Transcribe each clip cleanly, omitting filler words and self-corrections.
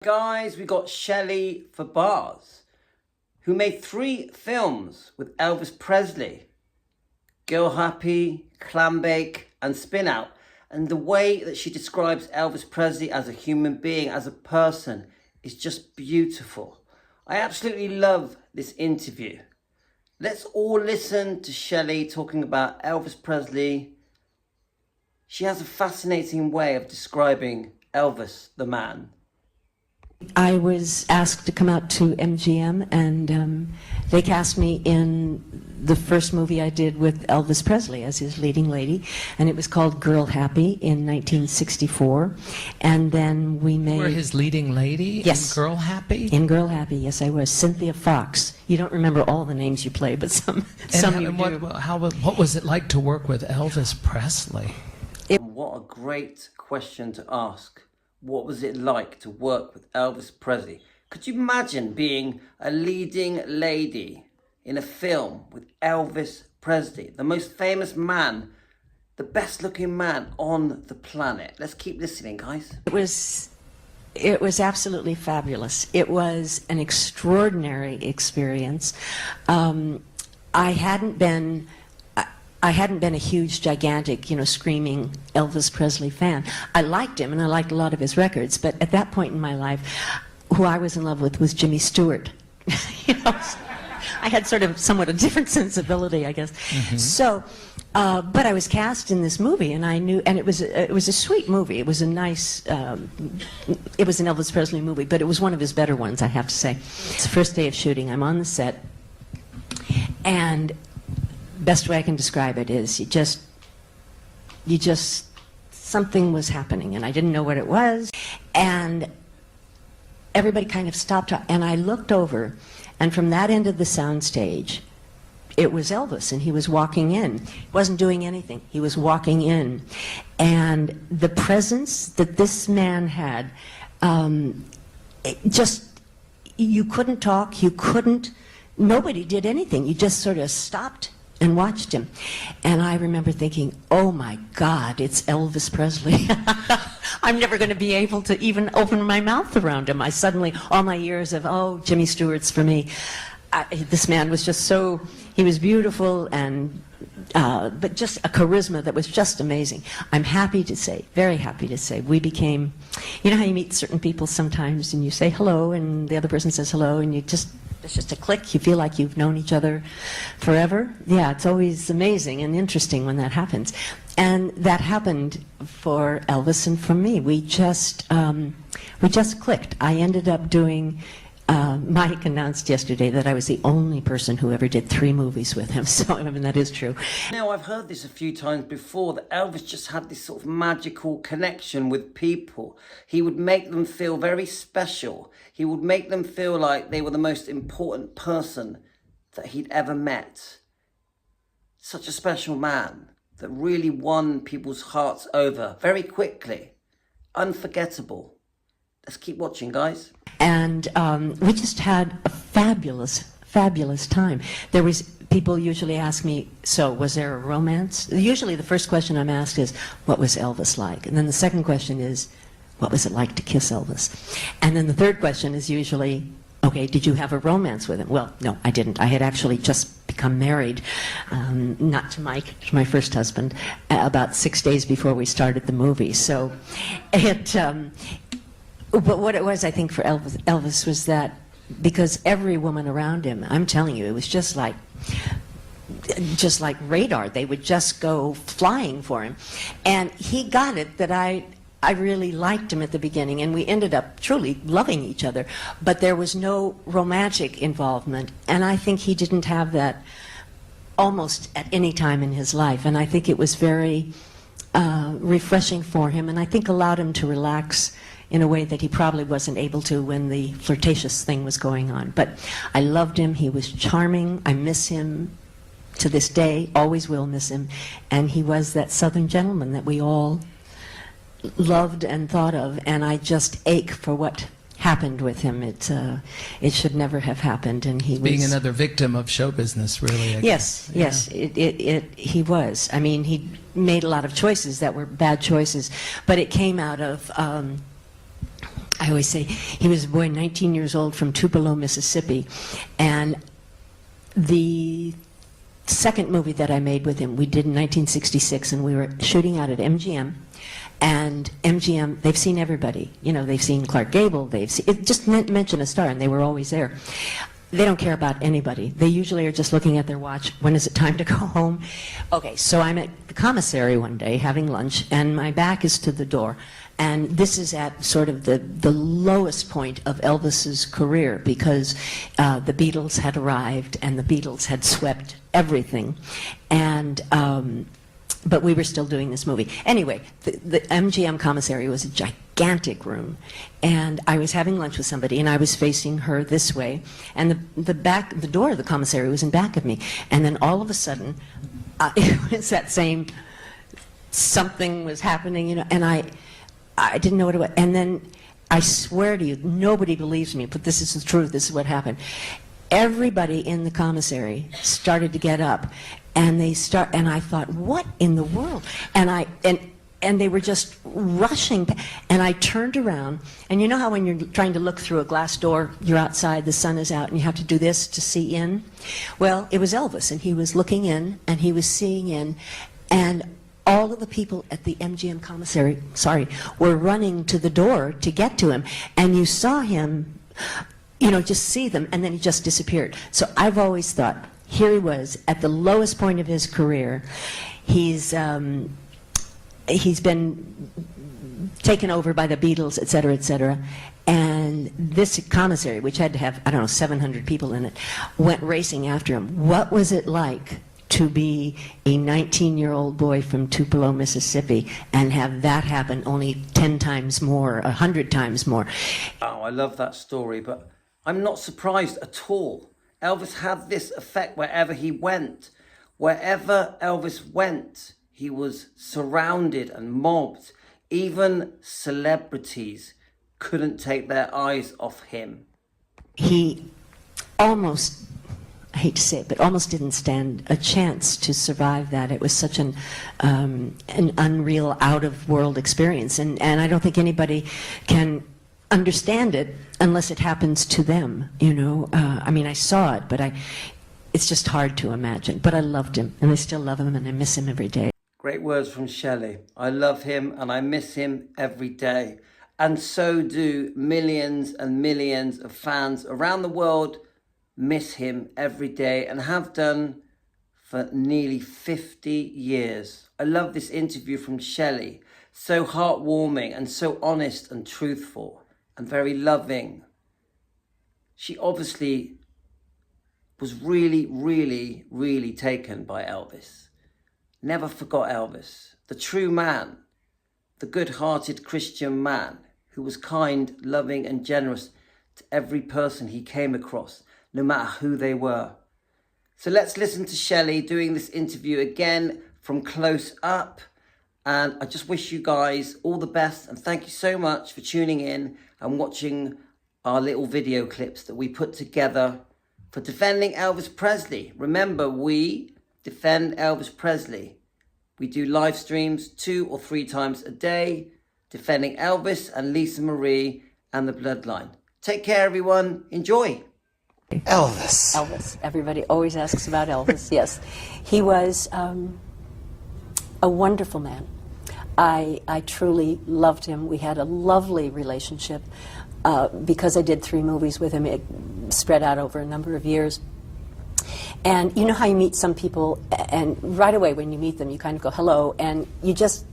Guys, we got Shelley Fabares, who made 3 films with Elvis Presley. Girl Happy, Clambake and Spinout. And the way that she describes Elvis Presley as a human being, as a person, is just beautiful. I absolutely love this interview. Let's all listen to Shelley talking about Elvis Presley. She has a fascinating way of describing Elvis, the man. I was asked to come out to MGM, and they cast me in the first movie I did with Elvis Presley as his leading lady, and it was called Girl Happy in 1964. And then we made... You were his leading lady? Yes. In Girl Happy? In Girl Happy, yes, I was. Cynthia Fox. You don't remember all the names you play, but some you do. What was it like to work with Elvis Presley? What a great question to ask. What was it like to work with Elvis Presley? Could you imagine being a leading lady in a film with Elvis Presley, the most famous man, the best looking man on the planet? Let's keep listening, guys. It was absolutely fabulous. It was an extraordinary experience. I hadn't been a huge, gigantic, screaming Elvis Presley fan. I liked him, and I liked a lot of his records, but at that point in my life, who I was in love with was Jimmy Stewart. I had sort of somewhat a different sensibility, I guess. Mm-hmm. So, but I was cast in this movie, and I knew, and it was a sweet movie. It was a nice, it was an Elvis Presley movie, but it was one of his better ones, I have to say. It's the first day of shooting. I'm on the set, and best way I can describe it is you just something was happening, and I didn't know what it was, and everybody kind of stopped, and I looked over, and from that end of the soundstage, it was Elvis, and he was walking in. He wasn't doing anything. He was walking in, and the presence that this man had, you couldn't talk, nobody did anything. You just sort of stopped and watched him. And I remember thinking, oh my God, it's Elvis Presley. I'm never going to be able to even open my mouth around him. All my years of, oh, Jimmy Stewart's for me. This man was just so, he was beautiful, and but just a charisma that was just amazing. I'm happy to say, very happy to say, we became, you know how you meet certain people sometimes and you say hello and the other person says hello, and it's just a click. You feel like you've known each other forever. Yeah, it's always amazing and interesting when that happens. And that happened for Elvis and for me. We just clicked. I ended up doing, Mike announced yesterday that I was the only person who ever did 3 movies with him. So, I mean, that is true. Now, I've heard this a few times before, that Elvis just had this sort of magical connection with people. He would make them feel very special. He would make them feel like they were the most important person that he'd ever met. Such a special man that really won people's hearts over very quickly. Unforgettable. Let's keep watching, guys. And we just had a fabulous, fabulous time. People usually ask me, so was there a romance? Usually the first question I'm asked is, what was Elvis like? And then the second question is, what was it like to kiss Elvis? And then the third question is usually, okay, did you have a romance with him? Well, no, I didn't. I had actually just become married, not to Mike, to my first husband, about 6 days before we started the movie. So but what it was, I think, for Elvis was that because every woman around him, I'm telling you, it was just like radar. They would just go flying for him. And he got it that I really liked him at the beginning, and we ended up truly loving each other. But there was no romantic involvement, and I think he didn't have that almost at any time in his life. And I think it was very refreshing for him, and I think allowed him to relax in a way that he probably wasn't able to when the flirtatious thing was going on. But I loved him. He was charming. I miss him to this day, always will miss him. And he was that Southern gentleman that we all loved and thought of, and I just ache for what happened with him. It should never have happened, and he was being another victim of show business, really. Yes, he was. I mean, he made a lot of choices that were bad choices, but it came out of I always say he was a boy 19 years old from Tupelo, Mississippi, and the second movie that I made with him, we did in 1966, and we were shooting out at MGM. And MGM, they've seen everybody. You know, they've seen Clark Gable, they've seen, just mention a star, and they were always there. They don't care about anybody. They usually are just looking at their watch. When is it time to go home? Okay, so I'm at the commissary one day having lunch, and my back is to the door. And this is at sort of the lowest point of Elvis's career, because the Beatles had arrived and the Beatles had swept everything. And but we were still doing this movie. Anyway, the MGM commissary was a gigantic room, and I was having lunch with somebody, and I was facing her this way, and the door of the commissary was in back of me, and then all of a sudden, it was that same, something was happening, you know, and I didn't know what it was, and then I swear to you, nobody believes me, but this is the truth, this is what happened. Everybody in the commissary started to get up, and and I thought, what in the world? And they were just rushing, and I turned around, and you know how when you're trying to look through a glass door, you're outside, the sun is out, and you have to do this to see in? Well, it was Elvis, and he was looking in, and he was seeing in, and all of the people at the MGM commissary, were running to the door to get to him, and you saw him, you know, just see them, and then he just disappeared. So I've always thought, here he was at the lowest point of his career. He's been taken over by the Beatles, et cetera, and this commissary, which had to have, I don't know, 700 people in it, went racing after him. What was it like to be a 19-year-old boy from Tupelo, Mississippi, and have that happen only 10 times more, 100 times more? Oh, I love that story, but I'm not surprised at all. Elvis had this effect wherever he went. Wherever Elvis went, he was surrounded and mobbed. Even celebrities couldn't take their eyes off him. He almost, I hate to say it, but almost didn't stand a chance to survive that. It was such an unreal, out-of-world experience, and I don't think anybody can understand it unless it happens to them, you know. I mean, I saw it, but it's just hard to imagine. But I loved him, and I still love him, and I miss him every day. Great words from Shelley. I love him, and I miss him every day. And so do millions and millions of fans around the world miss him every day, and have done for nearly 50 years. I love this interview from Shelley. So heartwarming and so honest and truthful and very loving. She obviously was really, really, really taken by Elvis. Never forgot Elvis, the true man, the good-hearted Christian man who was kind, loving and generous to every person he came across, no matter who they were. So let's listen to Shelley doing this interview again from close up. And I just wish you guys all the best, and thank you so much for tuning in and watching our little video clips that we put together for defending Elvis Presley. Remember, we defend Elvis Presley. We do live streams 2 or 3 times a day, defending Elvis and Lisa Marie and the Bloodline. Take care, everyone. Enjoy. Elvis. Everybody always asks about Elvis. Yes. He was a wonderful man. I truly loved him. We had a lovely relationship. Because I did 3 movies with him, it spread out over a number of years. And you know how you meet some people, and right away when you meet them, you kind of go, hello, and you just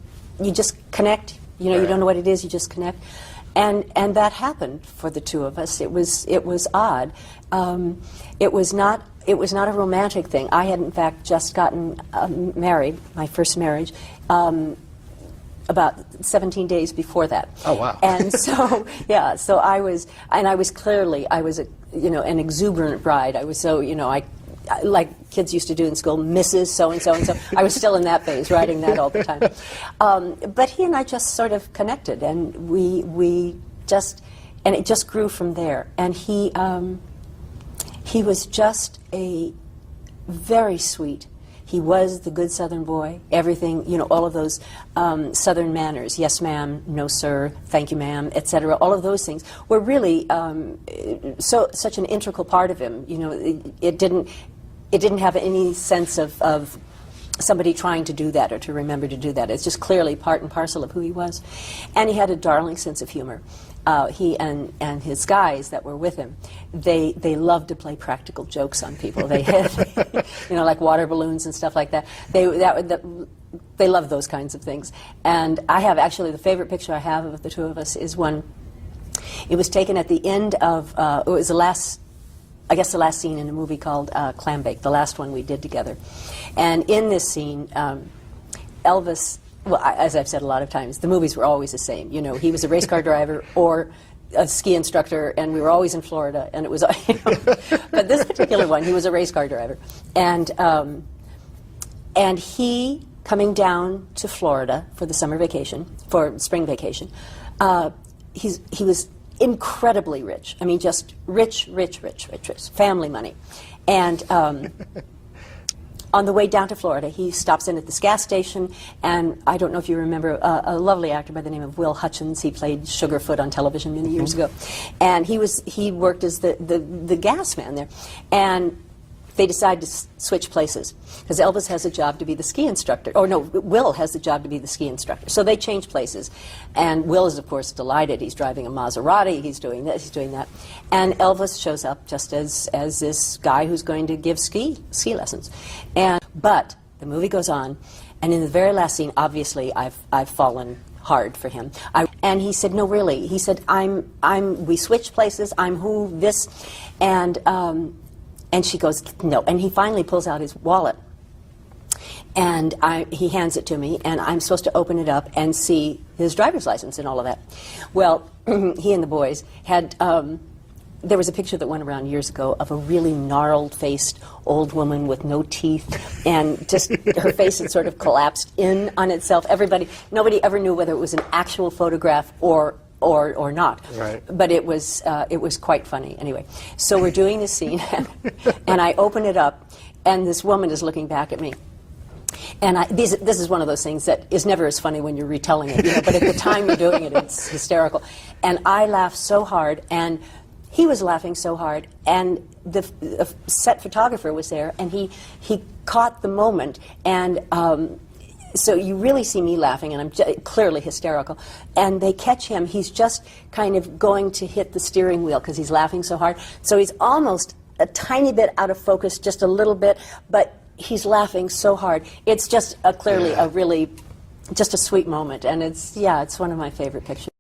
connect. You know, you don't know what it is, you just connect. And that happened for the two of us. It was odd. It was not a romantic thing. I had in fact just gotten married, my first marriage, about 17 days before that. Oh wow! And so so I was clearly an exuberant bride. I was so I like kids used to do in school, Mrs. So and so and so. I was still in that phase, writing that all the time. But he and I just sort of connected, and we just, and it just grew from there. And he was just a very sweet, He was the good Southern boy. Everything, you know, all of those Southern manners, yes ma'am, no sir, thank you ma'am, etc. All of those things were really such an integral part of him. You know, it didn't have any sense of somebody trying to do that or to remember to do that. It's just clearly part and parcel of who he was. And he had a darling sense of humor. He and his guys that were with him, they loved to play practical jokes on people. They had, you know, like water balloons and stuff like that. They loved those kinds of things. And I have actually, the favorite picture I have of the two of us is one. It was taken at the end of, it was the last scene in a movie called Clambake, the last one we did together. And in this scene, Elvis, well, as I've said a lot of times, the movies were always the same. You know, he was a race car driver or a ski instructor, and we were always in Florida, and it was, you know, but this particular one, he was a race car driver. And he, coming down to Florida for the summer vacation, for spring vacation, he was incredibly rich. I mean, just rich, family money. And on the way down to Florida, he stops in at this gas station, and I don't know if you remember a lovely actor by the name of Will Hutchins. He played Sugarfoot on television many years ago. And he worked as the gas man there. And they decide to switch places because Elvis has a job to be the ski instructor. Or no, Will has the job to be the ski instructor. So they change places. And Will is, of course, delighted. He's driving a Maserati. He's doing this, he's doing that. And Elvis shows up just as this guy who's going to give ski lessons. But the movie goes on, and in the very last scene, obviously, I've fallen hard for him. And he said, no, really. He said, we switch places. I'm who this, and she goes, no. And he finally pulls out his wallet. And he hands it to me, and I'm supposed to open it up and see his driver's license and all of that. Well, he and the boys had, there was a picture that went around years ago of a really gnarled-faced old woman with no teeth, and just her face had sort of collapsed in on itself. Nobody ever knew whether it was an actual photograph or not. Right. But it was quite funny. Anyway, so we're doing this scene, and I open it up, and this woman is looking back at me. And this is one of those things that is never as funny when you're retelling it, you know, but at the time you're doing it, it's hysterical. And I laughed so hard, and he was laughing so hard, and the set photographer was there, and he caught the moment, and so you really see me laughing, and I'm clearly hysterical. And they catch him. He's just kind of going to hit the steering wheel because he's laughing so hard. So he's almost a tiny bit out of focus, just a little bit, but he's laughing so hard. It's just clearly a really, just a sweet moment. And it's one of my favorite pictures.